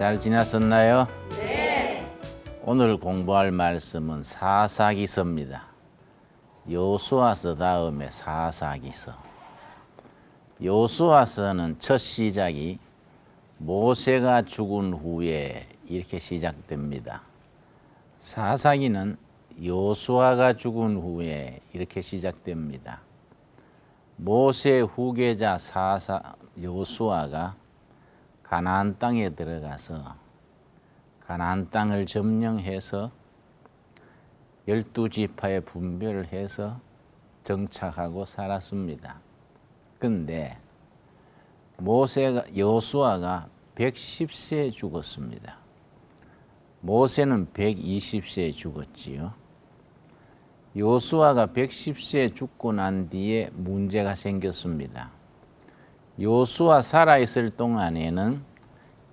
잘 지냈었나요? 네. 오늘 공부할 말씀은 사사기서입니다. 여호수아서 다음에 사사기서. 여호수아서는 첫 시작이 모세가 죽은 후에 이렇게 시작됩니다. 사사기는 여호수아가 죽은 후에 이렇게 시작됩니다. 모세 후계자 여호수아가 가나안 땅에 들어가서 가나안 땅을 점령해서 12지파에 분별을 해서 정착하고 살았습니다. 근데 여호수아가 110세에 죽었습니다. 모세는 120세에 죽었지요. 여호수아가 110세에 죽고 난 뒤에 문제가 생겼습니다. 여호수아 살아있을 동안에는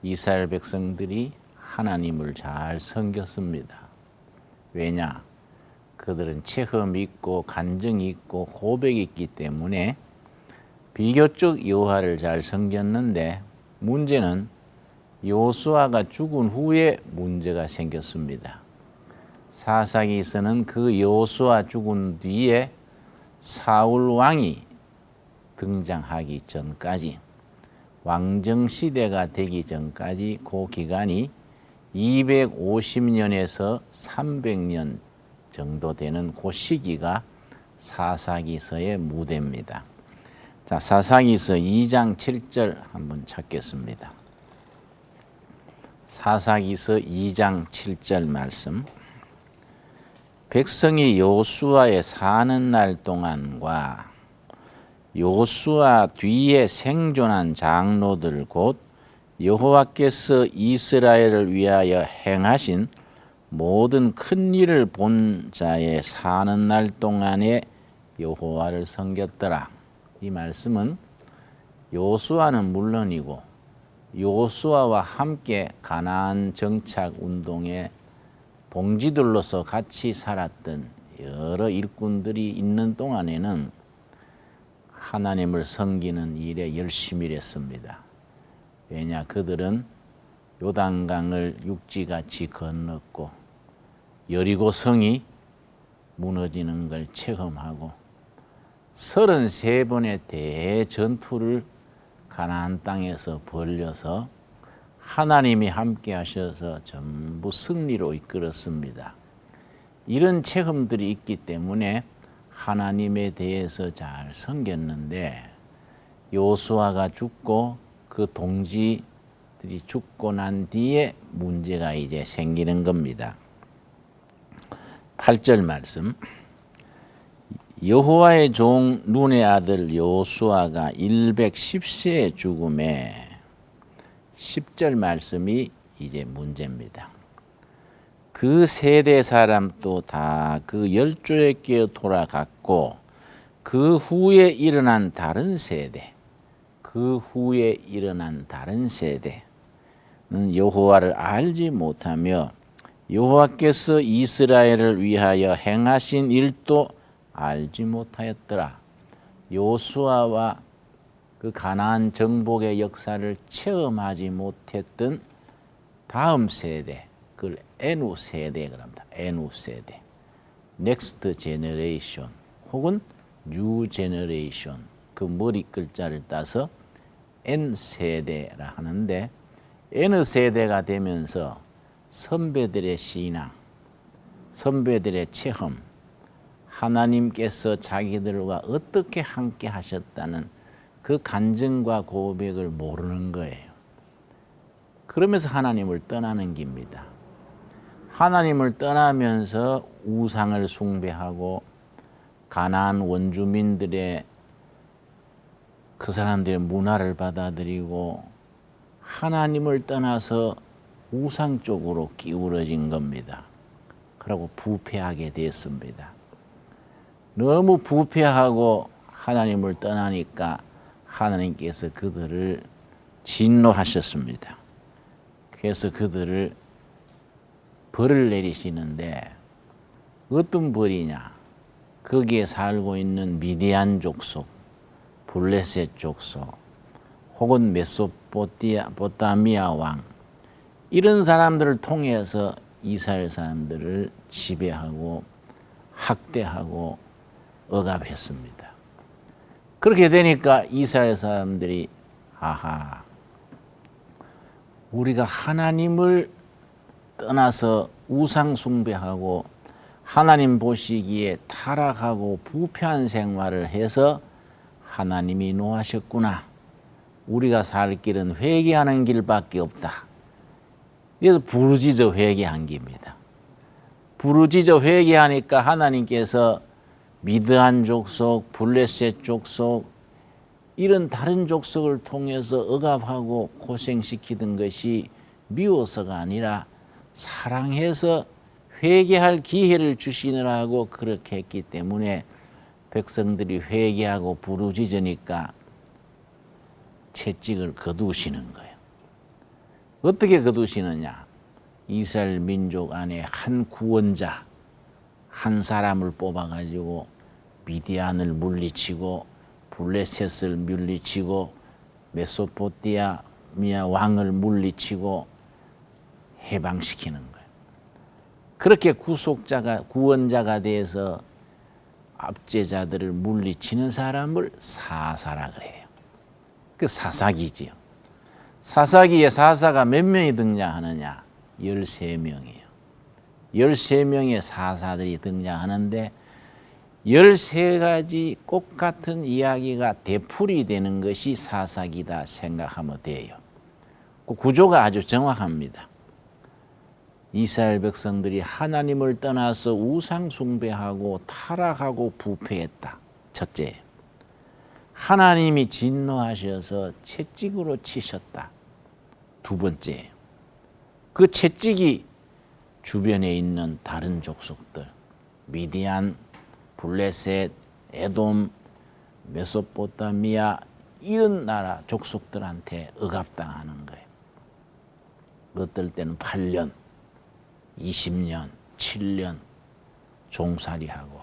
이스라엘 백성들이 하나님을 잘 섬겼습니다. 왜냐? 그들은 체험이 있고 간증이 있고 고백이 있기 때문에 비교적 여호와를 잘 섬겼는데 문제는 여호수아가 죽은 후에 문제가 생겼습니다. 사사기서는 그 여호수아 죽은 뒤에 사울 왕이 등장하기 전까지 왕정 시대가 되기 전까지 그 기간이 250년에서 300년 정도 되는 그 시기가 사사기서의 무대입니다. 자, 사사기서 2장 7절 한번 찾겠습니다. 사사기서 2장 7절 말씀. 백성이 여호수아에 사는 날 동안과 여호수아 뒤에 생존한 장로들 곧 여호와께서 이스라엘을 위하여 행하신 모든 큰 일을 본 자의 사는 날 동안에 여호와를 섬겼더라. 이 말씀은 여호수아는 물론이고 여호수아와 함께 가나안 정착 운동에 동지들로서 같이 살았던 여러 일꾼들이 있는 동안에는 하나님을 섬기는 일에 열심히 일했습니다. 왜냐? 그들은 요단강을 육지같이 건넜고 여리고 성이 무너지는 걸 체험하고 33번의 대전투를 가나안 땅에서 벌려서 하나님이 함께 하셔서 전부 승리로 이끌었습니다. 이런 체험들이 있기 때문에 하나님에 대해서 잘 섬겼는데 여호수아가 죽고 그 동지들이 죽고 난 뒤에 문제가 이제 생기는 겁니다. 8절 말씀. 여호와의 종 눈의 아들 여호수아가 110세에 죽음에 10절 말씀이 이제 문제입니다. 그 세대 사람도 다 그 12조에게 돌아갔고 그 후에 일어난 다른 세대는 여호와를 알지 못하며 여호와께서 이스라엘을 위하여 행하신 일도 알지 못하였더라. 여호수아와 그 가나안 정복의 역사를 체험하지 못했던 다음 세대, 그걸 에누 세대 그럽니다. 에누 세대, 넥스트 제너레이션 혹은 뉴 제너레이션, 그 머리 글자를 따서 N 세대라 하는데 N 세대가 되면서 선배들의 신앙, 선배들의 체험, 하나님께서 자기들과 어떻게 함께 하셨다는 그 간증과 고백을 모르는 거예요. 그러면서 하나님을 떠나는 겁니다. 하나님을 떠나면서 우상을 숭배하고 가나안 원주민들의 그 사람들의 문화를 받아들이고 하나님을 떠나서 우상 쪽으로 기울어진 겁니다. 그리고 부패하게 됐습니다. 너무 부패하고 하나님을 떠나니까 하나님께서 그들을 진노하셨습니다. 그래서 그들을 벌을 내리시는데 어떤 벌이냐? 거기에 살고 있는 미디안 족속, 블레셋 족속, 혹은 메소포타미아 왕, 이런 사람들을 통해서 이스라엘 사람들을 지배하고 학대하고 억압했습니다. 그렇게 되니까 이스라엘 사람들이 아하, 우리가 하나님을 떠나서 우상 숭배하고 하나님 보시기에 타락하고 부패한 생활을 해서 하나님이 노하셨구나. 우리가 살 길은 회개하는 길밖에 없다. 그래서 부르짖어 회개한 길입니다. 부르짖어 회개하니까 하나님께서 미드안 족속, 블레셋 족속 이런 다른 족속을 통해서 억압하고 고생시키던 것이 미워서가 아니라 사랑해서 회개할 기회를 주시느라고 그렇게 했기 때문에 백성들이 회개하고 부르짖으니까 채찍을 거두시는 거예요. 어떻게 거두시느냐? 이스라엘 민족 안에 한 구원자, 한 사람을 뽑아가지고 미디안을 물리치고 블레셋을 물리치고 메소포타미아 왕을 물리치고 해방시키는 거예요. 그렇게 구원자가 돼서 압제자들을 물리치는 사람을 사사라 그래요. 그 사사기지요. 사사기에 사사가 몇 명이 등장하느냐? 13명이에요. 13명의 사사들이 등장하는데 13가지 꽃 같은 이야기가 되풀이 되는 것이 사사기다 생각하면 돼요. 그 구조가 아주 정확합니다. 이스라엘 백성들이 하나님을 떠나서 우상 숭배하고 타락하고 부패했다. 첫째, 하나님이 진노하셔서 채찍으로 치셨다. 두 번째, 그 채찍이 주변에 있는 다른 족속들, 미디안, 블레셋, 에돔, 메소포타미아 이런 나라 족속들한테 억압당하는 거예요. 어떨 때는 8년, 20년, 7년 종살이하고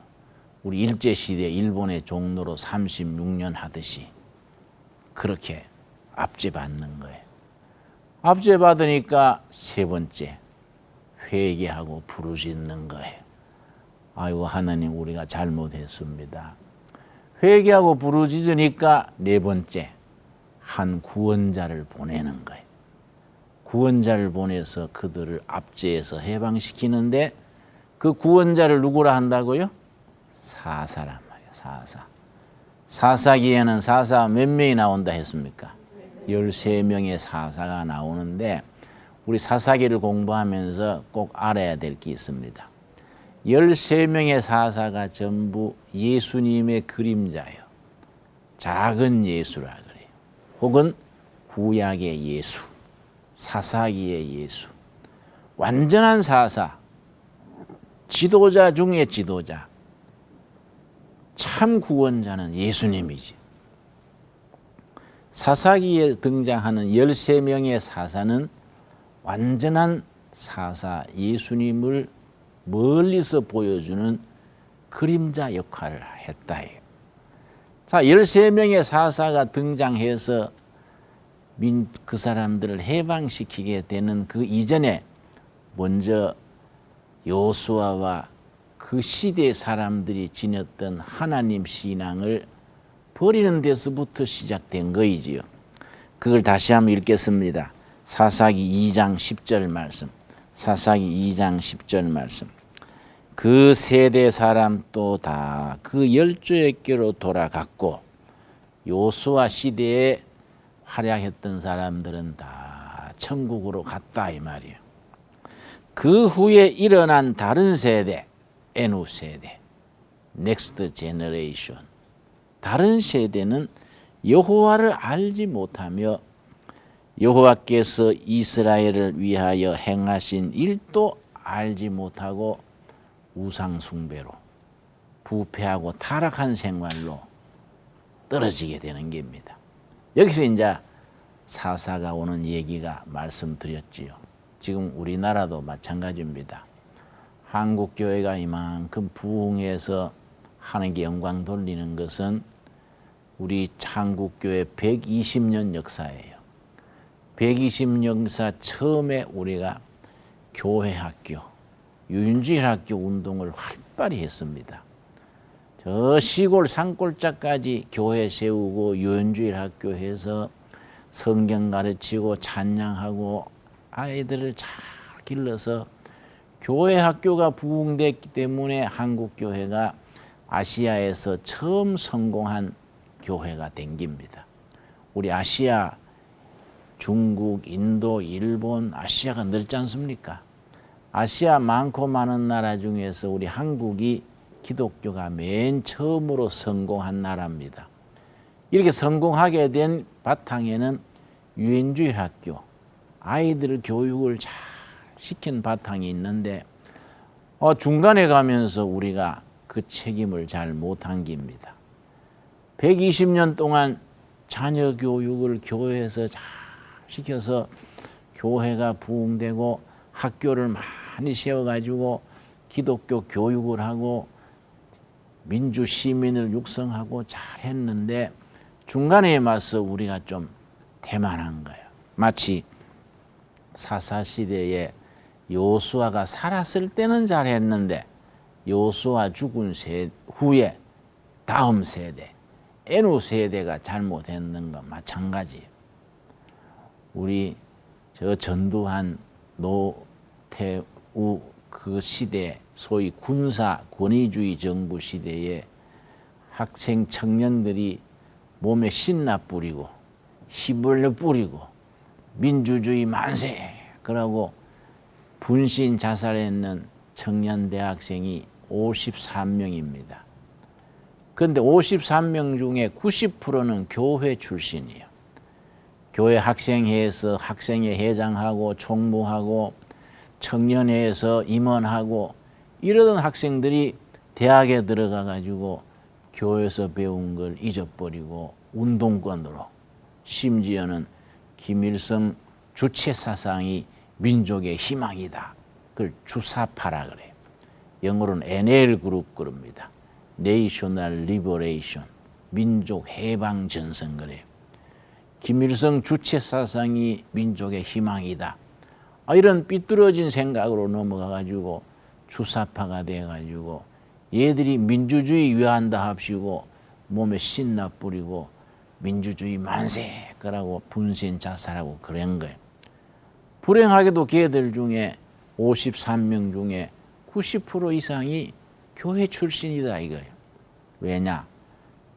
우리 일제시대 일본의 종로로 36년 하듯이 그렇게 압제받는 거예요. 압제받으니까 세 번째, 회개하고 부르짖는 거예요. 아이고 하나님 우리가 잘못했습니다. 회개하고 부르짖으니까 네 번째, 한 구원자를 보내는 거예요. 구원자를 보내서 그들을 압제해서 해방시키는데 그 구원자를 누구라 한다고요? 사사란 말이에요. 사사. 사사기에는 사사 몇 명이 나온다 했습니까? 13명의 사사가 나오는데 우리 사사기를 공부하면서 꼭 알아야 될 게 있습니다. 13명의 사사가 전부 예수님의 그림자예요. 작은 예수라 그래요. 혹은 구약의 예수, 사사기의 예수. 완전한 사사, 지도자 중에 지도자. 참 구원자는 예수님이지. 사사기에 등장하는 13명의 사사는 완전한 사사 예수님을 멀리서 보여주는 그림자 역할을 했다. 자, 13명의 사사가 등장해서 그 사람들을 해방시키게 되는 그 이전에 먼저 여호수아와 그 시대 사람들이 지녔던 하나님 신앙을 버리는 데서부터 시작된 거이지요. 그걸 다시 한번 읽겠습니다. 사사기 2장 10절 말씀. 사사기 2장 10절 말씀. 그 세대 사람도 다 그 12에게로 돌아갔고 여호수아 시대에 활약했던 사람들은 다 천국으로 갔다 이 말이에요. 그 후에 일어난 다른 세대, 에누 세대, 넥스트 제너레이션. 다른 세대는 여호와를 알지 못하며 여호와께서 이스라엘을 위하여 행하신 일도 알지 못하고 우상 숭배로 부패하고 타락한 생활로 떨어지게 되는 겁니다. 여기서 이제 사사가 오는 얘기가 말씀드렸지요. 지금 우리나라도 마찬가지입니다. 한국 교회가 이만큼 부흥해서 하나님께 영광 돌리는 것은 우리 한국 교회 120년 역사예요. 120년사 처음에 우리가 교회학교, 유인주일학교 운동을 활발히 했습니다. 저 시골 산골짜까지 교회 세우고 유인주일학교 해서 성경 가르치고 찬양하고 아이들을 잘 길러서 교회 학교가 부흥됐기 때문에 한국 교회가 아시아에서 처음 성공한 교회가 된 겁니다. 우리 아시아, 중국, 인도, 일본, 아시아가 넓지 않습니까? 아시아 많고 많은 나라 중에서 우리 한국이 기독교가 맨 처음으로 성공한 나라입니다. 이렇게 성공하게 된 바탕에는 유인주일 학교, 아이들 교육을 잘 시킨 바탕이 있는데 중간에 가면서 우리가 그 책임을 잘 못한 겁니다. 120년 동안 자녀 교육을 교회에서 잘 시켜서 교회가 부흥되고 학교를 많이 세워가지고 기독교 교육을 하고 민주 시민을 육성하고 잘 했는데 중간에 맞서 우리가 좀 대만한 거예요. 마치 사사시대에 요수아가 살았을 때는 잘했는데 요수아 죽은 후에 다음 세대, 에노 세대가 잘못했는 것 마찬가지예요. 우리 저 전두환, 노태우 그 시대 소위 군사 권위주의 정부 시대에 학생 청년들이 몸에 신나 뿌리고 휘발유 뿌리고 민주주의 만세 그러고 분신 자살했는 청년 대학생이 53명입니다. 그런데 53명 중에 90%는 교회 출신이에요. 교회 학생회에서 학생회 회장하고 총무하고 청년회에서 임원하고 이러던 학생들이 대학에 들어가 가지고 교회에서 배운 걸 잊어버리고 운동권으로 심지어는 김일성 주체 사상이 민족의 희망이다. 그걸 주사파라 그래요. 영어로는 NL 그룹 그럽니다. National Liberation, 민족 해방 전선 그래요. 김일성 주체 사상이 민족의 희망이다. 이런 삐뚤어진 생각으로 넘어가 가지고 주사파가 돼 가지고 얘들이 민주주의 위한다 합시고 몸에 신나 뿌리고 민주주의 만세 그러고 분신 자살하고 그런 거예요. 불행하게도 걔들 중에 53명 중에 90% 이상이 교회 출신이다 이거예요. 왜냐?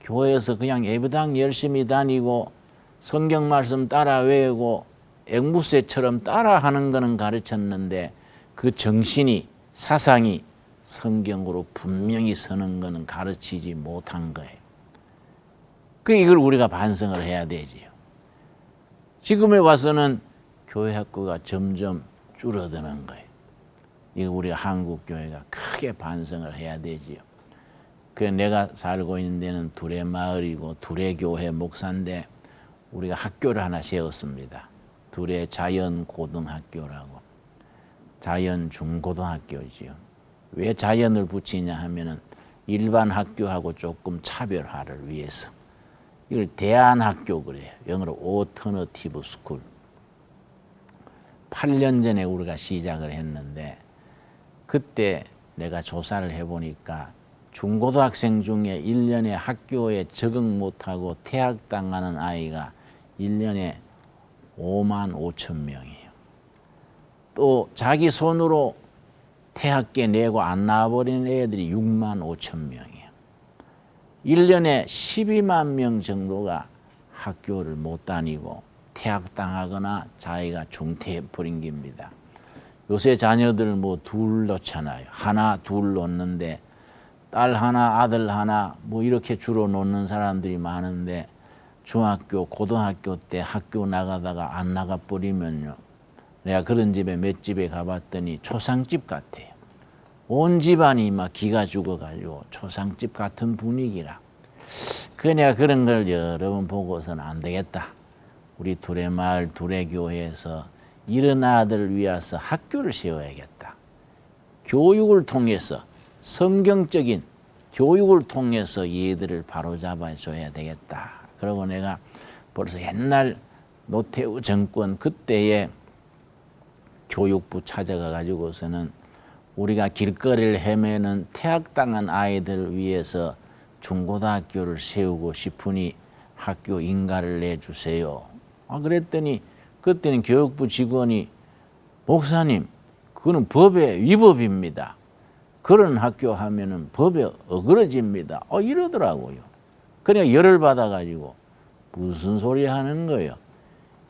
교회에서 그냥 예배당 열심히 다니고 성경 말씀 따라 외우고 앵무새처럼 따라하는 거는 가르쳤는데 그 정신이 사상이 성경으로 분명히 서는 거는 가르치지 못한 거예요. 이걸 우리가 반성을 해야 되지요. 지금에 와서는 교회 학교가 점점 줄어드는 거예요. 이거 우리가 한국 교회가 크게 반성을 해야 되지요. 그래서 내가 살고 있는 데는 두레 마을이고 두레 교회 목사인데 우리가 학교를 하나 세웠습니다. 두레 자연 고등학교라고. 자연 중고등학교지요. 왜 자연을 붙이냐 하면은 일반 학교하고 조금 차별화를 위해서. 이걸 대안학교 그래요. 영어로 Alternative School. 8년 전에 우리가 시작을 했는데 그때 내가 조사를 해보니까 중고등학생 중에 1년에 학교에 적응 못하고 퇴학당하는 아이가 1년에 5만 5천 명이에요. 또 자기 손으로 퇴학계 내고 안 나와버리는 애들이 6만 5천 명이에요. 1년에 12만 명 정도가 학교를 못 다니고 퇴학당하거나 자기가 중퇴해버린 겁니다. 요새 자녀들 뭐 둘 놓잖아요. 하나 둘 놓는데 딸 하나 아들 하나 뭐 이렇게 주로 놓는 사람들이 많은데 중학교 고등학교 때 학교 나가다가 안 나가버리면요. 내가 그런 집에 몇 집에 가봤더니 초상집 같아요. 온 집안이 막 기가 죽어가지고 초상집 같은 분위기라. 그래 내가 그런 걸 여러 번 보고서는 안 되겠다. 우리 두레마을 두레교회에서 이런 아들을 위해서 학교를 세워야겠다. 교육을 통해서 성경적인 교육을 통해서 얘들을 바로잡아 줘야 되겠다. 그러고 내가 벌써 옛날 노태우 정권 그때에 교육부 찾아가 가지고서는 우리가 길거리를 헤매는 퇴학당한 아이들 위해서 중고등학교를 세우고 싶으니 학교 인가를 내주세요. 그랬더니 그때는 교육부 직원이 목사님 그거는 법의 위법입니다. 그런 학교 하면은 법에 어그러집니다. 이러더라고요. 그냥 열을 받아가지고 무슨 소리 하는 거예요.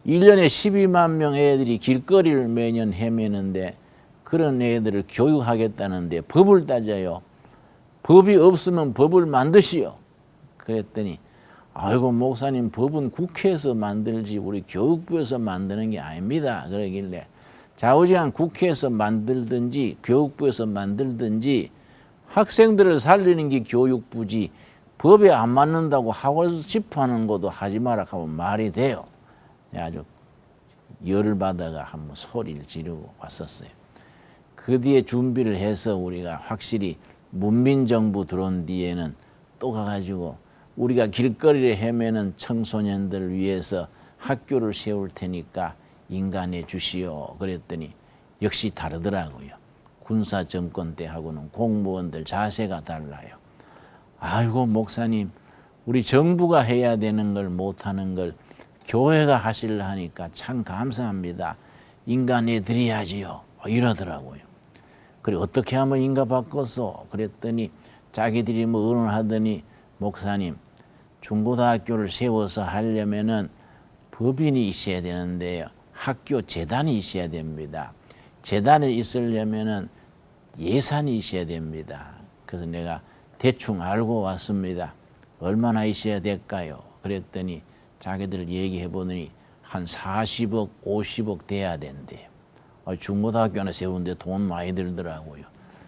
1년에 12만 명 애들이 길거리를 매년 헤매는데 그런 애들을 교육하겠다는데 법을 따져요. 법이 없으면 법을 만드시오. 그랬더니 아이고 목사님 법은 국회에서 만들지 우리 교육부에서 만드는 게 아닙니다. 그러길래 좌우지간 국회에서 만들든지 교육부에서 만들든지 학생들을 살리는 게 교육부지 법에 안 맞는다고 하고 싶어하는 것도 하지 마라 하면 말이 돼요. 아주 열을 받아가 한번 소리를 지르고 왔었어요. 그 뒤에 준비를 해서 우리가 확실히 문민정부 들어온 뒤에는 또 가가지고 우리가 길거리에 헤매는 청소년들을 위해서 학교를 세울 테니까 인간해 주시오. 그랬더니 역시 다르더라고요. 군사 정권 때하고는 공무원들 자세가 달라요. 아이고 목사님 우리 정부가 해야 되는 걸 못하는 걸 교회가 하시려 하니까 참 감사합니다. 인간해 드려야지요. 이러더라고요. 그래 어떻게 하면 인가 바꿨어? 그랬더니 자기들이 뭐 의논하더니 목사님 중고등학교를 세워서 하려면은 법인이 있어야 되는데요. 학교 재단이 있어야 됩니다. 재단이 있으려면은 예산이 있어야 됩니다. 그래서 내가 대충 알고 왔습니다. 얼마나 있어야 될까요? 그랬더니 자기들 얘기해 보더니 한 40억, 50억 돼야 된대요. 중고등학교 하나 세우는데 돈 많이 들더라고요.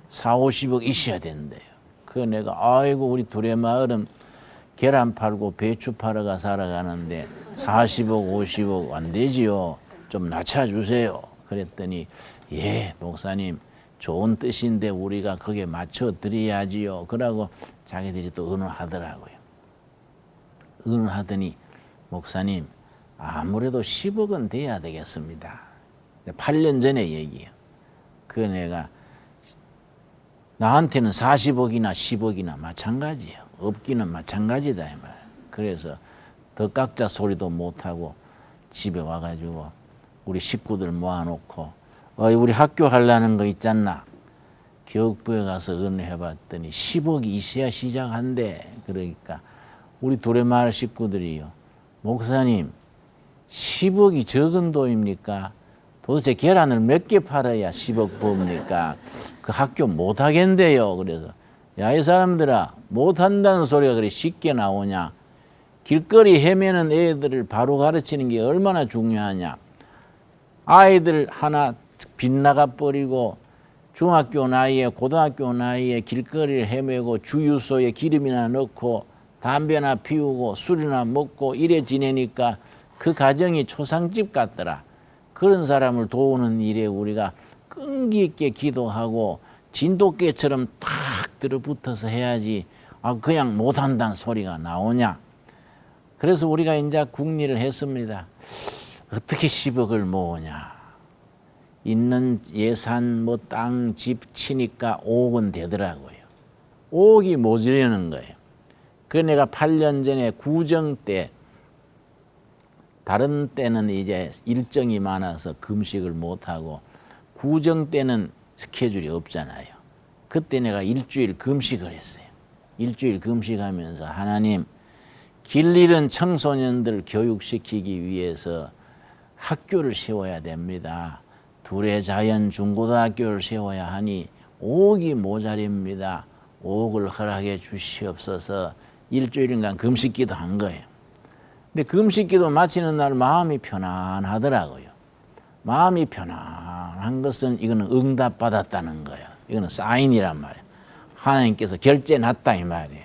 4, 50억 있어야 된대요. 그래서 내가 아이고 우리 두레마을은 계란 팔고 배추 팔아가 살아가는데 40억, 50억 안 되지요. 좀 낮춰주세요. 그랬더니 예 목사님 좋은 뜻인데 우리가 거기에 맞춰 드려야지요. 그러고 자기들이 또 의논하더라고요. 의논하더니 목사님 아무래도 10억은 돼야 되겠습니다. 8년 전에 얘기예요. 그 내가 나한테는 40억이나 10억이나 마찬가지예요. 없기는 마찬가지다 이 말. 그래서 더 깎자 소리도 못하고 집에 와가지고 우리 식구들 모아놓고 우리 학교 하려는 거 있잖나. 교육부에 가서 의논해봤더니 10억이 있어야 시작한대. 그러니까 우리 도레마을 식구들이요. 목사님 10억이 적은 돈입니까? 도대체 계란을 몇 개 팔아야 10억 법니까? 그 학교 못 하겠는데요. 그래서 야 이 사람들아 못한다는 소리가 그리 쉽게 나오냐. 길거리 헤매는 애들을 바로 가르치는 게 얼마나 중요하냐. 아이들 하나 빗나가 버리고 중학교 나이에 고등학교 나이에 길거리를 헤매고 주유소에 기름이나 넣고 담배나 피우고 술이나 먹고 이래 지내니까 그 가정이 초상집 같더라. 그런 사람을 도우는 일에 우리가 끈기 있게 기도하고 진돗개처럼 탁 들어붙어서 해야지 그냥 못한다는 소리가 나오냐. 그래서 우리가 이제 국리를 했습니다. 어떻게 10억을 모으냐. 있는 예산 뭐 땅, 집 치니까 5억은 되더라고요. 5억이 모자라는 거예요. 그래서 내가 8년 전에 구정 때 다른 때는 이제 일정이 많아서 금식을 못하고 구정 때는 스케줄이 없잖아요. 그때 내가 일주일 금식을 했어요. 일주일 금식하면서 하나님 길 잃은 청소년들 교육시키기 위해서 학교를 세워야 됩니다. 둘의 자연 중고등학교를 세워야 하니 5억이 모자랍니다. 5억을 허락해 주시옵소서. 일주일간 금식기도 한 거예요. 근데 금식기도 마치는 날 마음이 편안하더라고요. 마음이 편안한 것은 이거는 응답받았다는 거예요. 이거는 사인이란 말이에요. 하나님께서 결제 났다 이 말이에요.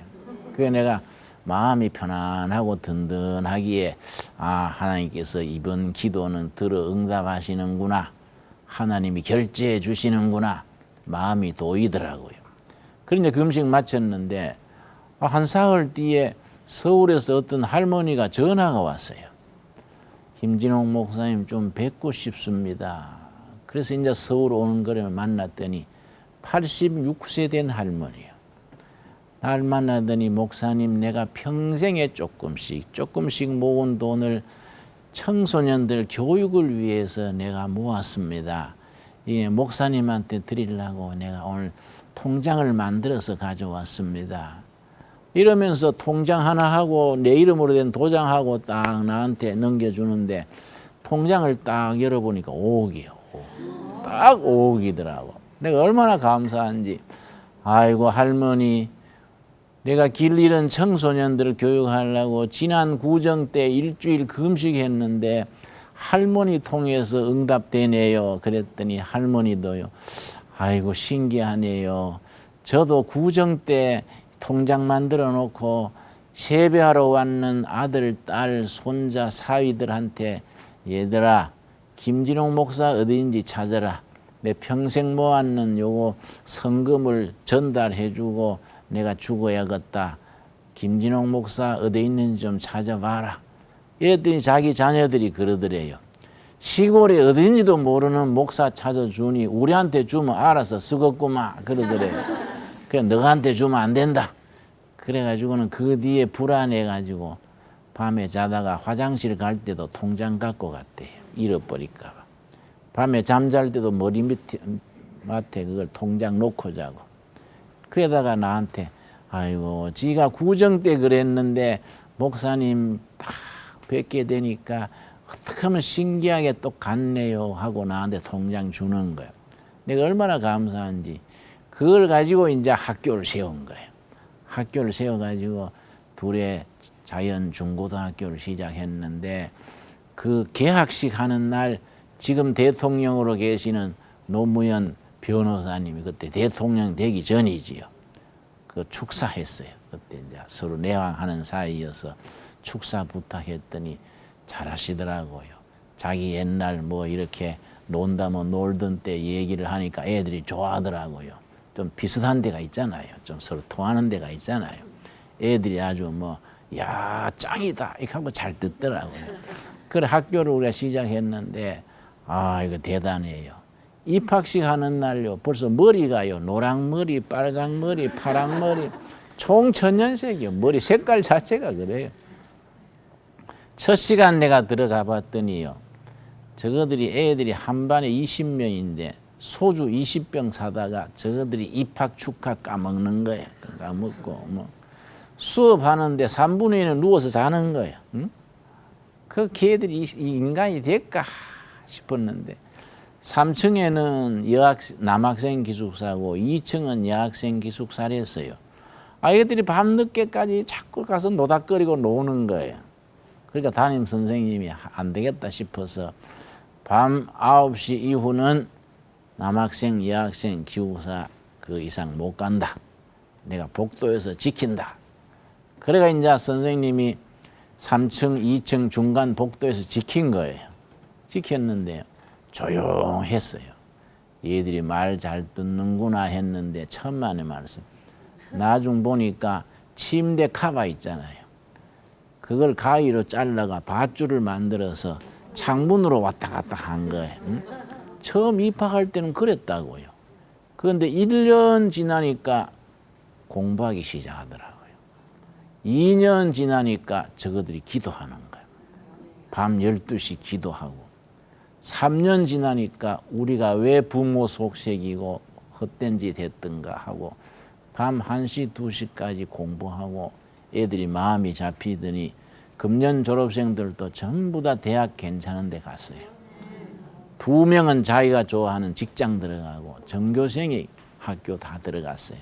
그래서 내가 마음이 편안하고 든든하기에 하나님께서 이번 기도는 들어 응답하시는구나. 하나님이 결제해 주시는구나. 마음이 도이더라고요. 그런데 금식 마쳤는데 한 사흘 뒤에 서울에서 어떤 할머니가 전화가 왔어요. 김진홍 목사님 좀 뵙고 싶습니다. 그래서 이제 서울 오는 거를 만났더니 86세 된 할머니요. 날 만나더니 목사님 내가 평생에 조금씩 모은 돈을 청소년들 교육을 위해서 내가 모았습니다. 예, 목사님한테 드리려고 내가 오늘 통장을 만들어서 가져왔습니다. 이러면서 통장 하나 하고 내 이름으로 된 도장하고 딱 나한테 넘겨주는데 통장을 딱 열어보니까 5억이요. 딱 5억이더라고. 내가 얼마나 감사한지. 아이고 할머니, 내가 길 잃은 청소년들을 교육하려고 지난 구정 때 일주일 금식했는데 할머니 통해서 응답되네요. 그랬더니 할머니도요. 아이고 신기하네요. 저도 구정 때 통장 만들어 놓고 세배하러 왔는 아들, 딸, 손자, 사위들한테 얘들아 김진홍 목사 어디인지 찾아라. 내 평생 모았는 요거 성금을 전달해주고 내가 죽어야겠다. 김진홍 목사 어디 있는지 좀 찾아봐라. 이랬더니 자기 자녀들이 그러더래요. 시골에 어딘지도 모르는 목사 찾아주니 우리한테 주면 알아서 쓰겠구만 그러더래요. 그래 너한테 주면 안 된다. 그래가지고는 그 뒤에 불안해가지고 밤에 자다가 화장실 갈 때도 통장 갖고 갔대요. 잃어버릴까 봐. 밤에 잠잘 때도 머리 밑에 그걸 통장 놓고 자고. 그러다가 나한테 아이고 지가 구정 때 그랬는데 목사님 딱 뵙게 되니까 어떻게 하면 신기하게 또 갔네요 하고 나한테 통장 주는 거예요. 내가 얼마나 감사한지. 그걸 가지고 이제 학교를 세운 거예요. 학교를 세워가지고 둘의 자연 중고등학교를 시작했는데 그 개학식 하는 날 지금 대통령으로 계시는 노무현 변호사님이 그때 대통령 되기 전이지요. 그 축사했어요. 그때 이제 서로 내왕하는 사이여서 축사 부탁했더니 잘하시더라고요. 자기 옛날 뭐 이렇게 논다면 놀던 때 얘기를 하니까 애들이 좋아하더라고요. 좀 비슷한 데가 있잖아요. 좀 서로 통하는 데가 있잖아요. 애들이 아주 뭐, 야, 짱이다. 이렇게 하고 잘 듣더라고요. 그래 학교를 우리가 시작했는데, 아, 이거 대단해요. 입학식 하는 날요. 벌써 머리가요. 노랑머리, 빨강머리, 파랑머리, 총 천연색이요. 머리 색깔 자체가 그래요. 첫 시간 내가 들어가 봤더니요. 저거들이 애들이 한 반에 20명인데 소주 20병 사다가 저거들이 입학 축하 까먹는 거예요. 까먹고 뭐 수업하는데 3분의 1은 누워서 자는 거예요. 응? 그 걔들이 인간이 될까 싶었는데 3층에는 남학생 기숙사고 2층은 여학생 기숙사랬어요. 아이들이 밤늦게까지 자꾸 가서 노닥거리고 노는 거예요. 그러니까 담임 선생님이 안 되겠다 싶어서 밤 9시 이후는 남학생, 여학생, 기숙사 그 이상 못 간다. 내가 복도에서 지킨다. 그래가 이제 선생님이 3층, 2층 중간 복도에서 지킨 거예요. 지켰는데요. 조용했어요. 얘들이 말 잘 듣는구나 했는데 천만의 말씀. 나중 보니까 침대 카바 있잖아요. 그걸 가위로 잘라가 밧줄을 만들어서 창문으로 왔다 갔다 한 거예요. 응? 처음 입학할 때는 그랬다고요. 그런데 1년 지나니까 공부하기 시작하더라고요. 2년 지나니까 저거들이 기도하는 거예요. 밤 12시 기도하고. 3년 지나니까 우리가 왜 부모 속색이고 헛된 짓 했던가 하고 밤 1시, 2시까지 공부하고 애들이 마음이 잡히더니 금년 졸업생들도 전부 다 대학 괜찮은 데 갔어요. 2명은 자기가 좋아하는 직장 들어가고 전교생이 학교 다 들어갔어요.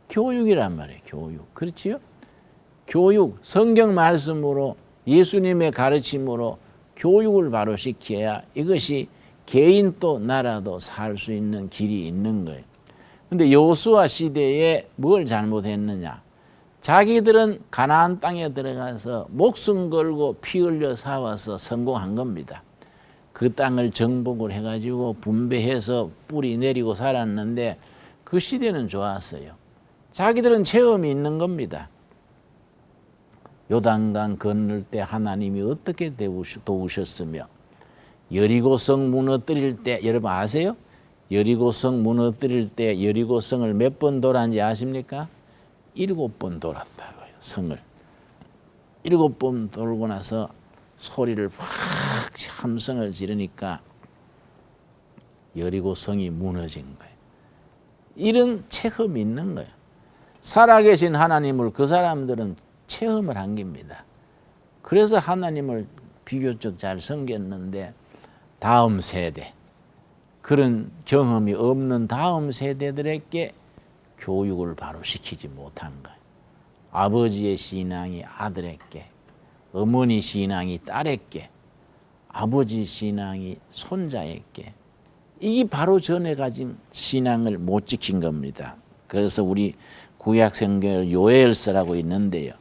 교육이란 말이에요. 교육. 그렇지요? 교육, 성경 말씀으로 예수님의 가르침으로 교육을 바로 시켜야 이것이 개인도 나라도 살 수 있는 길이 있는 거예요. 근데 여호수아 시대에 뭘 잘못했느냐? 자기들은 가나안 땅에 들어가서 목숨 걸고 피 흘려 싸워서 성공한 겁니다. 그 땅을 정복을 해가지고 분배해서 뿌리 내리고 살았는데 그 시대는 좋았어요. 자기들은 체험이 있는 겁니다. 요단강 건널 때 하나님이 어떻게 도우셨으며 여리고성 무너뜨릴 때 여러분 아세요? 여리고성 무너뜨릴 때 여리고성을 몇 번 돌았는지 아십니까? 7번 돌았다고요. 성을 7번 돌고 나서 소리를 확 함성을 지르니까 여리고성이 무너진 거예요. 이런 체험이 있는 거예요. 살아계신 하나님을 그 사람들은 체험을 한 겁니다. 그래서 하나님을 비교적 잘 섬겼는데 다음 세대, 그런 경험이 없는 다음 세대들에게 교육을 바로 시키지 못한 거예요. 아버지의 신앙이 아들에게, 어머니 신앙이 딸에게, 아버지 신앙이 손자에게, 이게 바로 전에 가진 신앙을 못 지킨 겁니다. 그래서 우리 구약성경 요엘서라고 있는데요.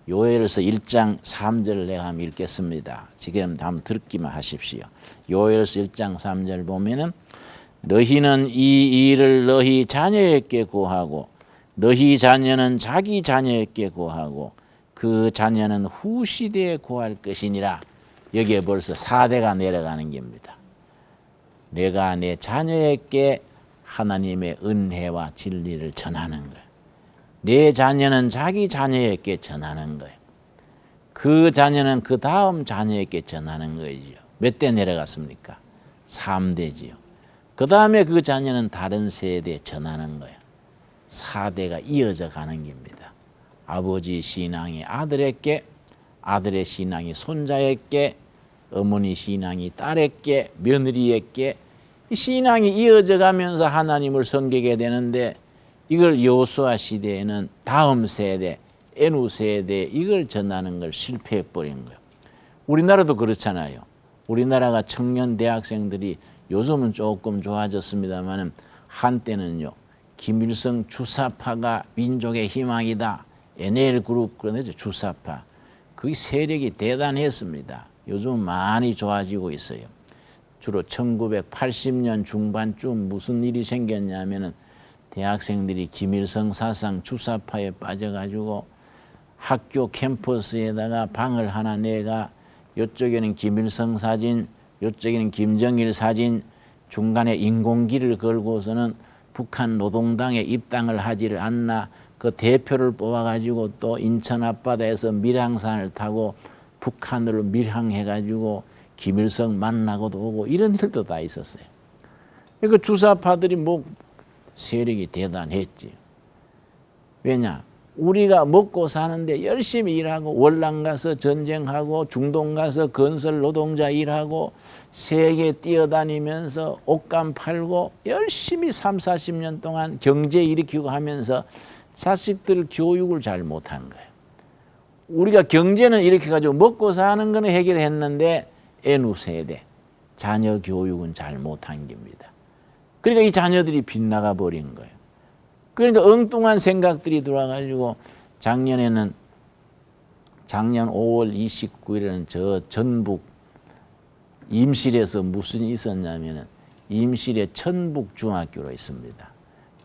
요엘서 1장 3절을 내가 한번 읽겠습니다. 지금 한번 듣기만 하십시오. 요엘서 1장 3절 보면은 너희는 이 일을 너희 자녀에게 고하고 너희 자녀는 자기 자녀에게 고하고 그 자녀는 후시대에 고할 것이니라. 여기에 벌써 4대가 내려가는 겁니다. 내가 내 자녀에게 하나님의 은혜와 진리를 전하는 거예요. 내 자녀는 자기 자녀에게 전하는 거예요. 그 자녀는 그 다음 자녀에게 전하는 거죠. 몇 대 내려갔습니까? 3대지요. 그 다음에 그 자녀는 다른 세대에 전하는 거예요. 4대가 이어져 가는 겁니다. 아버지 신앙이 아들에게, 아들의 신앙이 손자에게, 어머니 신앙이 딸에게, 며느리에게, 신앙이 이어져 가면서 하나님을 섬기게 되는데 이걸 여호수아 시대에는 다음 세대, 에누 세대 이걸 전하는 걸 실패해 버린 거예요. 우리나라도 그렇잖아요. 우리나라가 청년 대학생들이 요즘은 조금 좋아졌습니다만 한때는요. 김일성 주사파가 민족의 희망이다. NL그룹 그러죠. 주사파. 그 세력이 대단했습니다. 요즘 많이 좋아지고 있어요. 주로 1980년 중반쯤 무슨 일이 생겼냐면은 대학생들이 김일성 사상 주사파에 빠져가지고 학교 캠퍼스에다가 방을 하나 내가 이쪽에는 김일성 사진, 이쪽에는 김정일 사진, 중간에 인공기를 걸고서는 북한 노동당에 입당을 하지를 않나 그 대표를 뽑아가지고 또 인천 앞바다에서 밀항산을 타고 북한으로 밀항해가지고 김일성 만나고도 오고 이런 일도 다 있었어요. 그러니까 주사파들이 뭐 세력이 대단했지. 왜냐? 우리가 먹고 사는데 열심히 일하고 월남 가서 전쟁하고 중동 가서 건설 노동자 일하고 세계 뛰어다니면서 옷감 팔고 열심히 3, 40년 동안 경제 일으키고 하면서 자식들 교육을 잘 못한 거예요. 우리가 경제는 이렇게 가지고 먹고 사는 거는 해결했는데 애누 세대, 자녀 교육은 잘 못한 겁니다. 그러니까 이 자녀들이 빗나가 버린 거예요. 그러니까 엉뚱한 생각들이 들어와가지고 작년 5월 29일에는 저 전북 임실에서 무슨 일이 있었냐면은 임실에 천북중학교로 있습니다.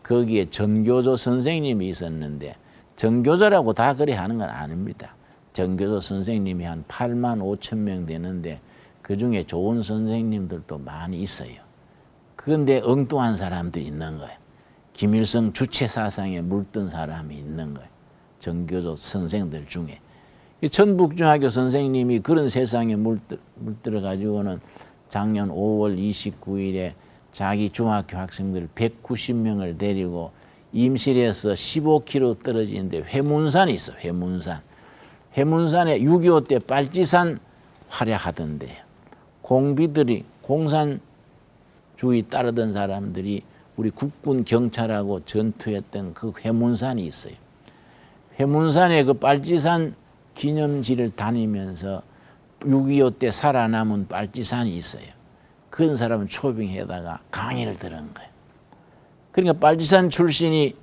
거기에 전교조 선생님이 있었는데 전교조라고 다 그래 하는 건 아닙니다. 전교조 선생님이 한 8만 5천 명 되는데 그중에 좋은 선생님들도 많이 있어요. 그런데 엉뚱한 사람들이 있는 거예요. 김일성 주체 사상에 물든 사람이 있는 거예요. 전교조 선생들 중에. 천북중학교 선생님이 그런 세상에 물들어 가지고는 작년 5월 29일에 자기 중학교 학생들 190명을 데리고 임실에서 15km 떨어지는데 회문산이 있어. 회문산에 6.25 때 빨치산 활약하던데요. 공비들이 공산주의 따르던 사람들이 우리 국군 경찰하고 전투했던 그 회문산이 있어요. 회문산에 그 빨치산 기념지를 다니면서 6.25 때 살아남은 빨치산이 있어요. 그런 사람은 초빙해다가 강의를 들은 거예요. 그러니까 빨치산 출신이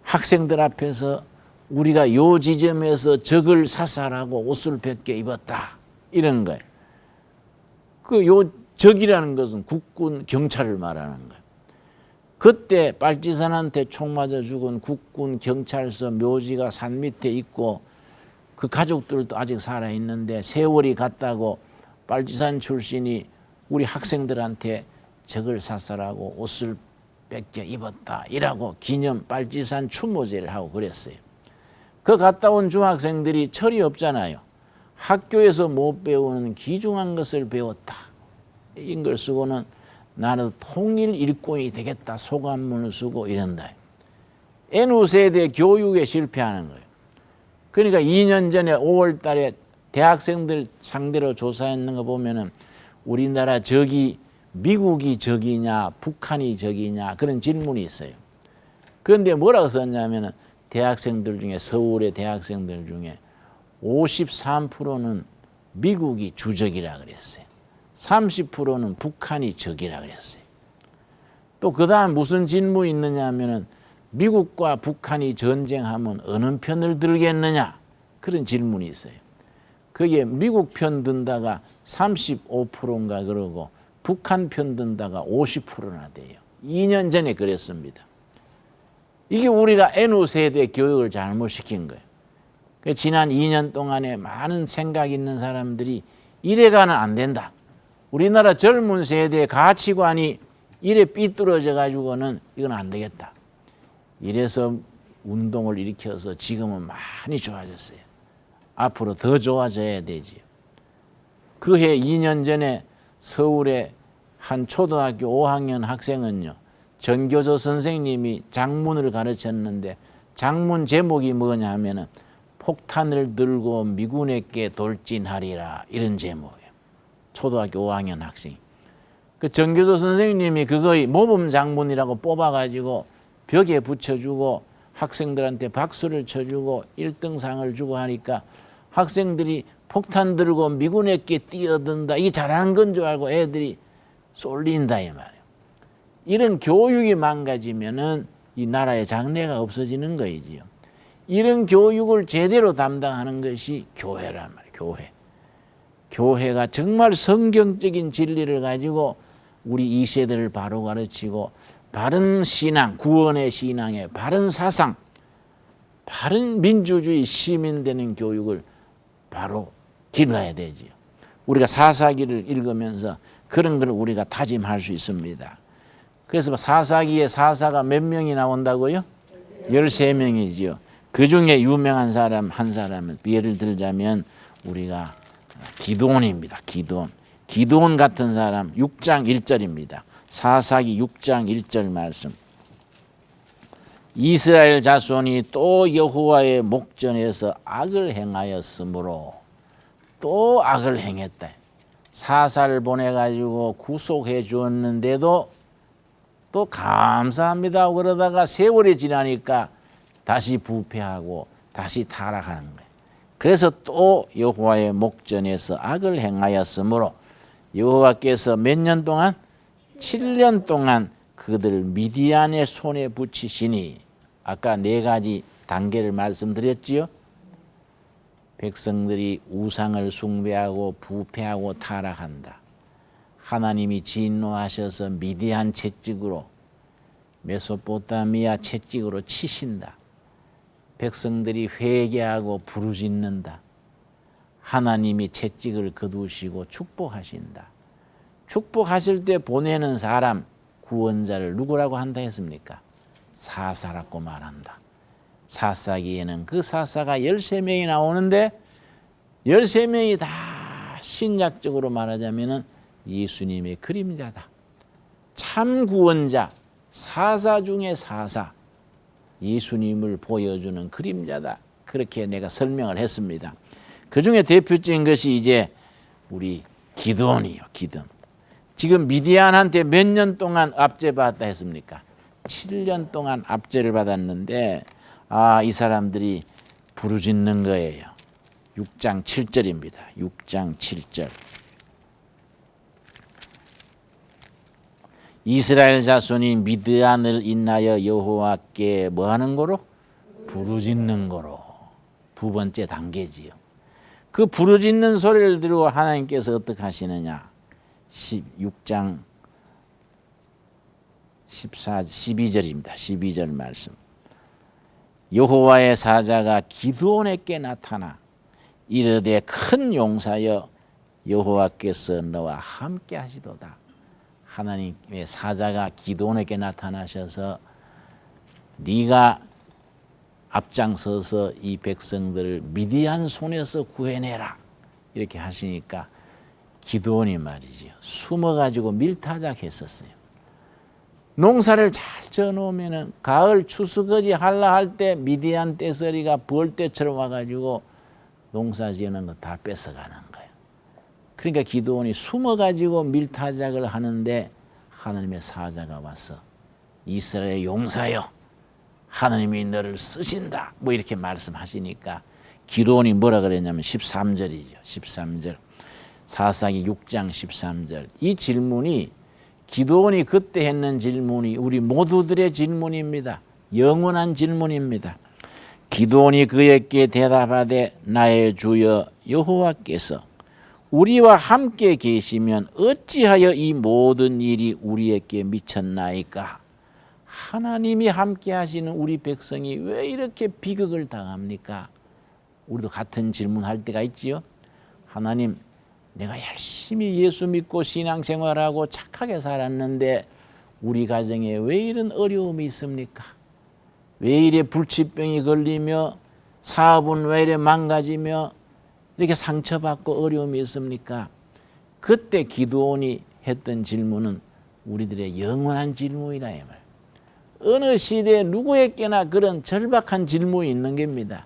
학생들 앞에서 우리가 요 지점에서 적을 사살하고 옷을 벗겨 입었다. 이런 거예요. 그 요 적이라는 것은 국군 경찰을 말하는 거예요. 그때 빨치산한테 총 맞아 죽은 국군 경찰서 묘지가 산 밑에 있고 그 가족들도 아직 살아있는데 세월이 갔다고 빨치산 출신이 우리 학생들한테 적을 사살하고 옷을 뺏겨 입었다 이라고 기념 빨치산 추모제를 하고 그랬어요. 그 갔다 온 중학생들이 철이 없잖아요. 학교에서 못 배우는 귀중한 것을 배웠다. 이런 걸 쓰고는 나는 통일 일꾼이 되겠다 소감문을 쓰고 이런다. N세대 교육에 실패하는 거예요. 그러니까 2년 전에 5월 달에 대학생들 상대로 조사했는 거 보면은 우리나라 적이 미국이 적이냐 북한이 적이냐 그런 질문이 있어요. 그런데 뭐라고 썼냐면은 대학생들 중에 서울의 대학생들 중에 53%는 미국이 주적이라 그랬어요. 30%는 북한이 적이라 그랬어요. 또 그다음 무슨 질문이 있느냐 하면은 미국과 북한이 전쟁하면 어느 편을 들겠느냐 그런 질문이 있어요. 그게 미국 편 든다가 35%인가 그러고 북한 편 든다가 50%나 돼요. 2년 전에 그랬습니다. 이게 우리가 N세대 교육을 잘못시킨 거예요. 지난 2년 동안에 많은 생각 있는 사람들이 이래가는 안 된다. 우리나라 젊은 세대의 가치관이 이래 삐뚤어져 가지고는 이건 안 되겠다. 이래서 운동을 일으켜서 지금은 많이 좋아졌어요. 앞으로 더 좋아져야 되지요. 그해 2년 전에 서울의 한 초등학교 5학년 학생은요. 전교조 선생님이 장문을 가르쳤는데 장문 제목이 뭐냐 하면은 폭탄을 들고 미군에게 돌진하리라 이런 제목이에요. 초등학교 5학년 학생. 그 전교조 선생님이 그거의 모범 장문이라고 뽑아가지고 벽에 붙여주고 학생들한테 박수를 쳐주고 1등상을 주고 하니까 학생들이 폭탄 들고 미군에게 뛰어든다. 이게 잘하는 건 줄 알고 애들이 쏠린다 이 말이에요. 이런 교육이 망가지면은 이 나라의 장래가 없어지는 거이지요. 이런 교육을 제대로 담당하는 것이 교회란 말이에요. 교회. 교회가 정말 성경적인 진리를 가지고 우리 2세대를 바로 가르치고 바른 신앙, 구원의 신앙에 바른 사상, 바른 민주주의 시민 되는 교육을 바로 길러야 되지요. 우리가 사사기를 읽으면서 그런 걸 우리가 다짐할 수 있습니다. 그래서 사사기에 사사가 몇 명이 나온다고요? 13명이지요. 그 중에 유명한 사람 한 사람을 예를 들자면 우리가 기드온입니다. 기드온 같은 사람 6장 1절입니다. 사사기 6장 1절 말씀. 이스라엘 자손이 또 여호와의 목전에서 악을 행하였으므로 또 악을 행했다. 사사를 보내가지고 구속해 주었는데도 또 감사합니다 그러다가 세월이 지나니까 다시 부패하고 다시 타락하는 거예요. 그래서 또 여호와의 목전에서 악을 행하였으므로 여호와께서 몇 년 동안? 7년 동안 그들 미디안의 손에 붙이시니 아까 4가지 단계를 말씀드렸지요. 백성들이 우상을 숭배하고 부패하고 타락한다. 하나님이 진노하셔서 미디안 채찍으로 메소포타미아 채찍으로 치신다. 백성들이 회개하고 부르짖는다. 하나님이 채찍을 거두시고 축복하신다. 축복하실 때 보내는 사람 구원자를 누구라고 한다 했습니까? 사사라고 말한다. 사사기에는 그 사사가 13명이 나오는데 13명이 다 신약적으로 말하자면은 예수님의 그림자다. 참 구원자, 사사 중에 사사, 예수님을 보여주는 그림자다. 그렇게 내가 설명을 했습니다. 그 중에 대표적인 것이 이제 우리 기드온이요. 기드온. 지금 미디안한테 몇 년 동안 압제받았다 했습니까? 7년 동안 압제를 받았는데 이 사람들이 부르짖는 거예요. 6장 7절입니다. 6장 7절. 이스라엘 자손이 미드안을 인하여 여호와께 뭐 하는 거로? 부르짖는 거로. 두 번째 단계지요. 그 부르짖는 소리를 들고 하나님께서 어떻게 하시느냐? 6장 12절입니다. 12절 말씀. 여호와의 사자가 기드온에게 나타나 이르되 큰 용사여 여호와께서 너와 함께 하시도다. 하나님의 사자가 기드온에게 나타나셔서 네가 앞장서서 이 백성들을 미디안 손에서 구해내라 이렇게 하시니까 기드온이 말이지요, 숨어가지고 밀타작했었어요. 농사를 잘 져놓으면은 가을 추수거지 할라 할 때 미디안 떼서리가 벌떼처럼 와가지고 농사 지는 거 다 뺏어가는 거예요. 그러니까 기드온이 숨어가지고 밀타작을 하는데 하나님의 사자가 와서 이스라엘 용사여 하나님이 너를 쓰신다 뭐 이렇게 말씀하시니까 기드온이 뭐라 그랬냐면 13절이죠. 13절 사사기 6장 13절 이 질문이 기드온이 그때 했는 질문이 우리 모두들의 질문입니다. 영원한 질문입니다. 기드온이 그에게 대답하되 나의 주여 여호와께서 우리와 함께 계시면 어찌하여 이 모든 일이 우리에게 미쳤나이까? 하나님이 함께 하시는 우리 백성이 왜 이렇게 비극을 당합니까? 우리도 같은 질문할 때가 있지요. 하나님, 내가 열심히 예수 믿고 신앙생활하고 착하게 살았는데 우리 가정에 왜 이런 어려움이 있습니까? 왜 이래 불치병이 걸리며 사업은 왜 이래 망가지며 이렇게 상처받고 어려움이 있습니까? 그때 기드온이 했던 질문은 우리들의 영원한 질문이라 이 말. 어느 시대에 누구에게나 그런 절박한 질문이 있는 겁니다.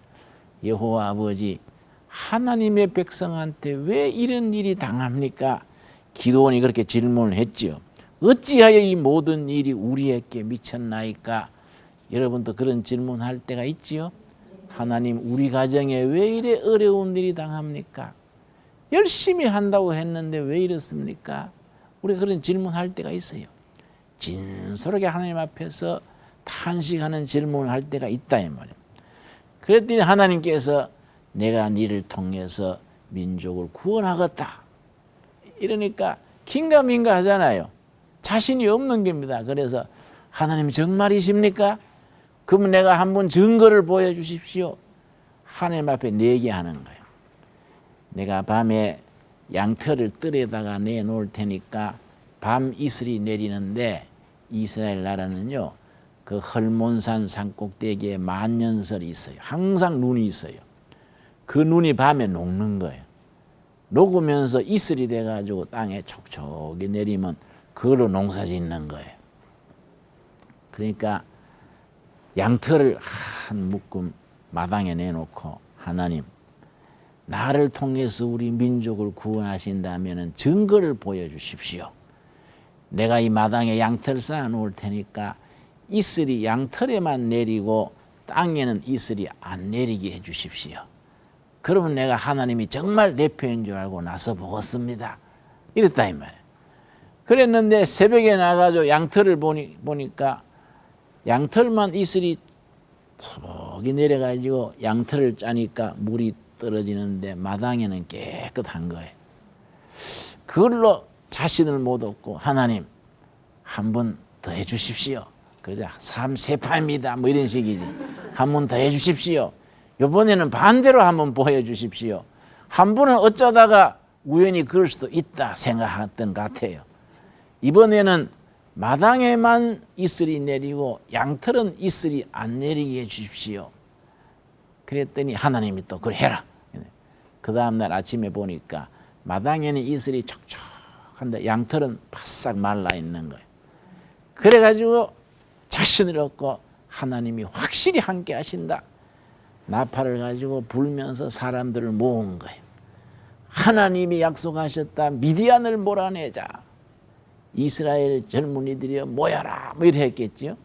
여호와 아버지, 하나님의 백성한테 왜 이런 일이 당합니까? 기드온이 그렇게 질문을 했지요. 어찌하여 이 모든 일이 우리에게 미쳤나이까? 여러분도 그런 질문할 때가 있지요. 하나님, 우리 가정에 왜 이래 어려운 일이 당합니까? 열심히 한다고 했는데 왜 이렇습니까? 우리가 그런 질문할 때가 있어요. 진솔하게 하나님 앞에서 탄식하는 질문을 할 때가 있다 이 말이에요. 그랬더니 하나님께서 내가 너를 통해서 민족을 구원하겠다 이러니까 긴가민가 하잖아요. 자신이 없는 겁니다. 그래서 하나님 정말이십니까? 그러면 내가 한번 증거를 보여주십시오. 하나님 앞에 내기하는 거예요. 내가 밤에 양털을 뜰에다가 내놓을 테니까 밤 이슬이 내리는데 이스라엘 나라는요, 그 헐몬산 산꼭대기에 만년설이 있어요. 항상 눈이 있어요. 그 눈이 밤에 녹는 거예요. 녹으면서 이슬이 돼가지고 땅에 촉촉이 내리면 그걸로 농사 짓는 거예요. 그러니까 양털을 한 묶음 마당에 내놓고 하나님, 나를 통해서 우리 민족을 구원하신다면 증거를 보여주십시오. 내가 이 마당에 양털 쌓아 놓을 테니까 이슬이 양털에만 내리고 땅에는 이슬이 안 내리게 해 주십시오. 그러면 내가 하나님이 정말 내 편인 줄 알고 나서 보겠습니다. 이랬다 이 말이에요. 그랬는데 새벽에 나가서 양털을 보니까 양털만 이슬이 소복이 내려가지고 양털을 짜니까 물이 떨어지는데 마당에는 깨끗한 거예요. 그걸로 자신을 못 얻고 하나님 한 번 더 해주십시오. 그러자 삼세파입니다. 뭐 이런 식이지. 한 번 더 해주십시오. 이번에는 반대로 한번 보여주십시오. 한 번은 어쩌다가 우연히 그럴 수도 있다 생각했던 것 같아요. 이번에는 마당에만 이슬이 내리고 양털은 이슬이 안 내리게 해주십시오. 그랬더니 하나님이 또 그래 해라. 그 다음날 아침에 보니까 마당에는 이슬이 촉촉한데 양털은 바싹 말라 있는 거예요. 그래가지고 자신을 얻고 하나님이 확실히 함께 하신다. 나팔을 가지고 불면서 사람들을 모은 거예요. 하나님이 약속하셨다. 미디안을 몰아내자. 이스라엘 젊은이들이 모여라. 뭐 이렇게 했겠지요.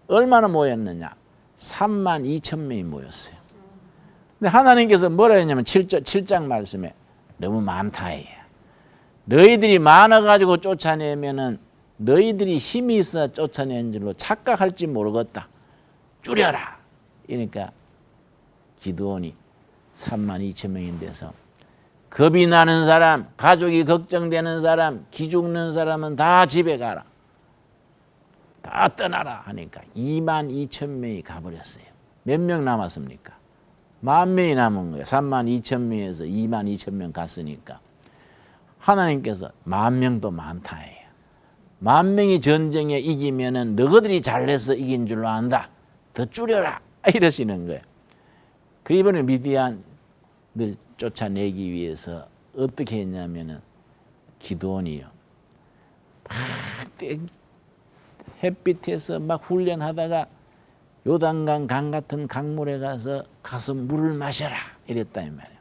얼마나 모였느냐. 32,000명이 모였어요. 근데 하나님께서 뭐라 했냐면 7장 말씀에 너무 많다. 너희들이 많아가지고 쫓아내면은 너희들이 힘이 있어 쫓아낸 줄로 착각할지 모르겠다. 줄여라. 그러니까 기드온이 32,000명인데서 겁이 나는 사람, 가족이 걱정되는 사람, 기죽는 사람은 다 집에 가라. 다 떠나라 하니까 22,000명이 가버렸어요. 몇 명 남았습니까? 10,000명이 남은 거예요. 32,000명에서 22,000명 갔으니까 하나님께서 10,000명도 많다예요. 10,000명이 전쟁에 이기면은 너희들이 잘해서 이긴 줄로 안다. 더 줄여라 이러시는 거예요. 그 이번에 미디안을 쫓아내기 위해서 어떻게 했냐면은 기드온이요. 막 햇빛에서 막 훈련하다가 요단강 강 같은 강물에 가서 물을 마셔라 이랬다 이 말이에요.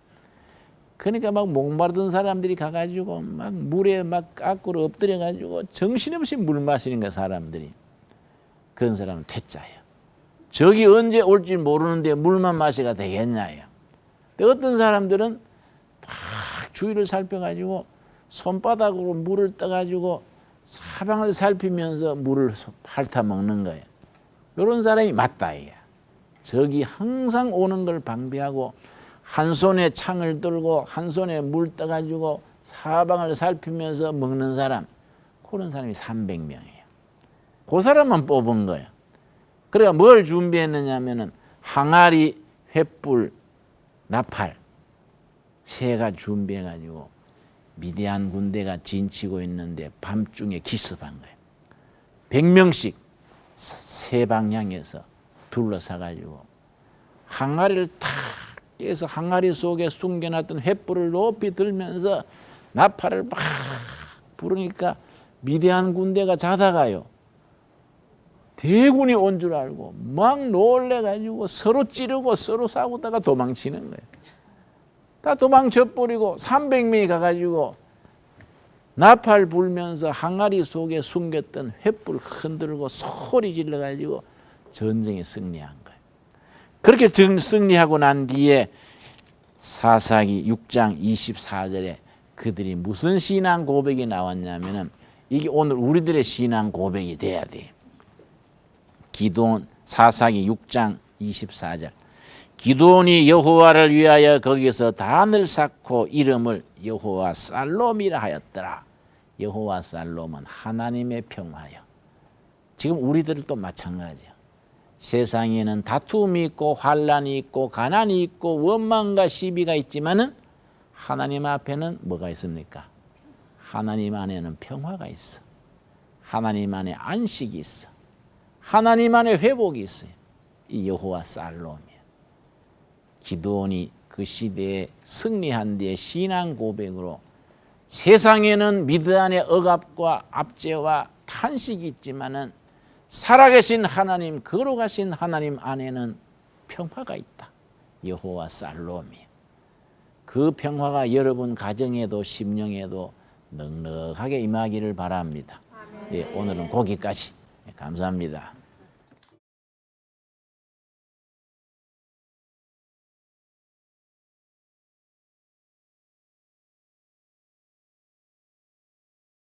그러니까 막 목마르던 사람들이 가가지고 막 물에 막 까꾸로 엎드려가지고 정신없이 물 마시는 거야 사람들이. 그런 사람은 퇴짜예요. 적이 언제 올지 모르는데 물만 마셔가 되겠냐요. 어떤 사람들은 딱 주위를 살펴가지고 손바닥으로 물을 떠가지고 사방을 살피면서 물을 핥아 먹는 거예요. 이런 사람이 맞다 이게. 적이 항상 오는 걸 방비하고 한 손에 창을 들고 한 손에 물 떠가지고 사방을 살피면서 먹는 사람, 그런 사람이 300명이에요. 그 사람만 뽑은 거예요. 그래가 뭘 준비했느냐면은 항아리, 횃불, 나팔 세가 준비해가지고 미디안 군대가 진치고 있는데 밤중에 기습한 거예요. 100명씩 세 방향에서 둘러싸가지고 항아리를 탁 깨서 항아리 속에 숨겨놨던 횃불을 높이 들면서 나팔을 막 부르니까 미디안 군대가 자다가요. 대군이 온 줄 알고 막 놀래가지고 서로 찌르고 서로 싸우다가 도망치는 거예요. 다 도망쳐버리고 300명이 가가지고 나팔 불면서 항아리 속에 숨겼던 횃불 흔들고 소리 질러가지고 전쟁에 승리한 거예요. 그렇게 승리하고 난 뒤에 사사기 6장 24절에 그들이 무슨 신앙 고백이 나왔냐면은 이게 오늘 우리들의 신앙 고백이 돼야 돼요. 기드온 사사기 6장 24절 기드온이 여호와를 위하여 거기서 단을 쌓고 이름을 여호와 살롬이라 하였더라. 여호와 살롬은 하나님의 평화요. 지금 우리들도 마찬가지요. 세상에는 다툼이 있고 환란이 있고 가난이 있고 원망과 시비가 있지만은 하나님 앞에는 뭐가 있습니까? 하나님 안에는 평화가 있어. 하나님 안에 안식이 있어. 하나님 안에 회복이 있어요. 이 여호와 살롬이에요. 기드온이 그 시대에 승리한 뒤에 신앙 고백으로 세상에는 미드안의 억압과 압제와 탄식이 있지만은 살아계신 하나님, 거룩하신 하나님 안에는 평화가 있다. 여호와 살롬이. 그 평화가 여러분 가정에도 심령에도 넉넉하게 임하기를 바랍니다. 예, 오늘은 거기까지. 감사합니다.